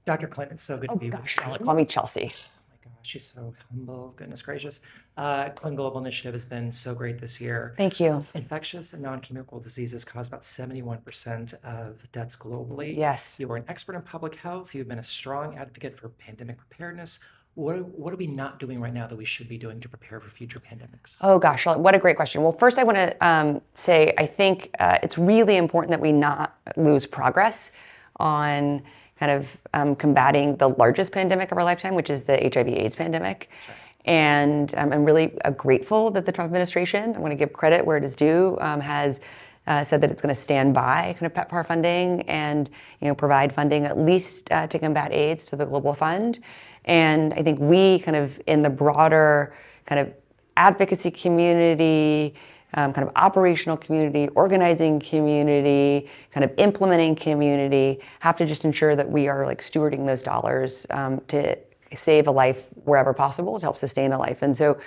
Dr. Clinton, it's so good to Oh be with gosh, you. Charlotte, call me Chelsea. Oh my gosh, she's so humble. Goodness gracious. Clinton Global Initiative has been so great this year. Thank you. Infectious and non-communicable diseases cause about 71% of deaths globally. Yes. You are an expert in public health. You've been a strong advocate for pandemic preparedness. What are we not doing right now that we should be doing to prepare for future pandemics? Oh gosh, Charlotte, what a great question. Well, first I want to say I think it's really important that we not lose progress on kind of combating the largest pandemic of our lifetime, which is the HIV/AIDS pandemic. That's right. And I'm really grateful that the Trump administration, I'm going to give credit where it is due, has said that it's going to stand by kind of PEPFAR funding and provide funding at least to combat AIDS to the Global Fund. And I think we kind of in the broader kind of advocacy community, kind of operational community, organizing community, kind of implementing community, have to just ensure that we are like stewarding those dollars to save a life wherever possible, to help sustain a life. And so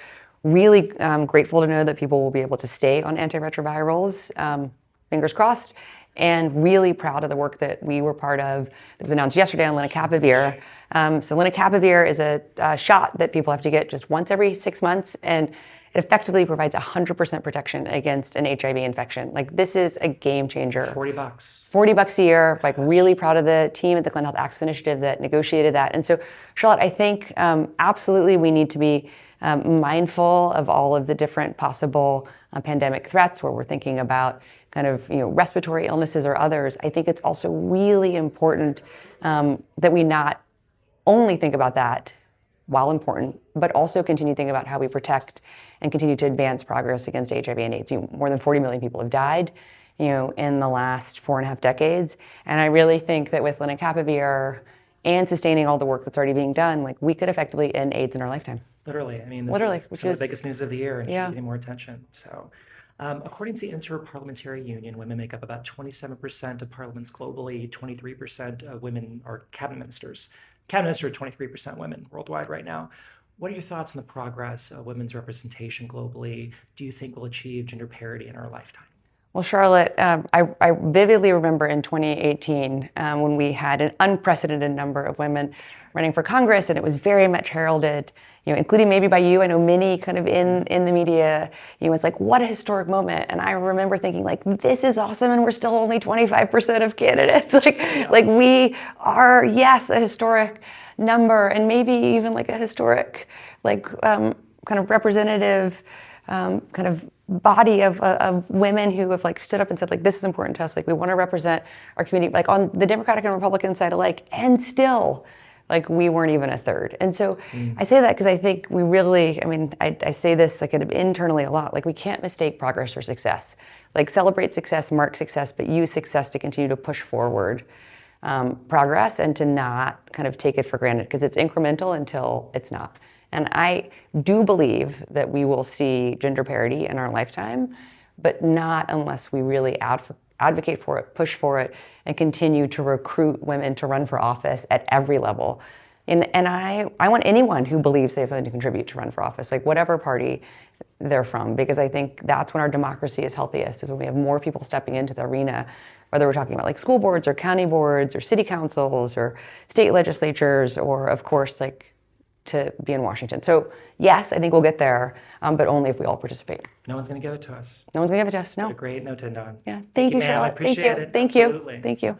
really grateful to know that people will be able to stay on antiretrovirals, fingers crossed, and really proud of the work that we were part of that was announced yesterday on lenacapavir. So lenacapavir is a shot that people have to get just once every 6 months, and it effectively provides 100% protection against an HIV infection. Like, this is a game changer. $40. $40 a year. Like, really proud of the team at the Clinton Health Access Initiative that negotiated that. And so, Charlotte, I think absolutely we need to be mindful of all of the different possible pandemic threats where we're thinking about kind of respiratory illnesses or others. I think it's also really important that we not only think about that while important, but also continue to think about how we protect and continue to advance progress against HIV and AIDS. More than 40 million people have died, in the last 4.5 decades. And I really think that with lenacapavir and sustaining all the work that's already being done, like, we could effectively end AIDS in our lifetime. Literally. I mean, this Literally, is which some of is the biggest news of the year and should yeah. be getting more attention. So, according to the Inter-Parliamentary Union, women make up about 27% of parliaments globally. 23% of women are cabinet ministers. Cabinet ministers are 23% women worldwide right now. What are your thoughts on the progress of women's representation globally? Do you think we'll achieve gender parity in our lifetime? Well, Charlotte, I vividly remember in 2018 when we had an unprecedented number of women running for Congress, and it was very much heralded, including maybe by you. I know many kind of in the media, it's like, what a historic moment. And I remember thinking, like, this is awesome, and we're still only 25% of candidates. Like we are, yes, a historic number, and maybe even like a historic, like kind of representative kind of body of women who have like stood up and said, like, this is important to us. Like, we want to represent our community, like on the Democratic and Republican side alike, and still, like, we weren't even a third. And so I say that because I think we really, I say this like internally a lot, like, we can't mistake progress for success. Like, celebrate success, mark success, but use success to continue to push forward progress and to not kind of take it for granted, because it's incremental until it's not. And I do believe that we will see gender parity in our lifetime, but not unless we really advocate for it, push for it, and continue to recruit women to run for office at every level. And I want anyone who believes they have something to contribute to run for office, like whatever party they're from, because I think that's when our democracy is healthiest, is when we have more people stepping into the arena, whether we're talking about like school boards or county boards or city councils or state legislatures, or of course, like, to be in Washington. So yes, I think we'll get there, but only if we all participate. No one's going to give it to us. No one's going to give it to us, no. What a great note to end on. Yeah, thank you, ma'am. I Charlotte. appreciate Thank you. it. Thank Absolutely. you. Thank you.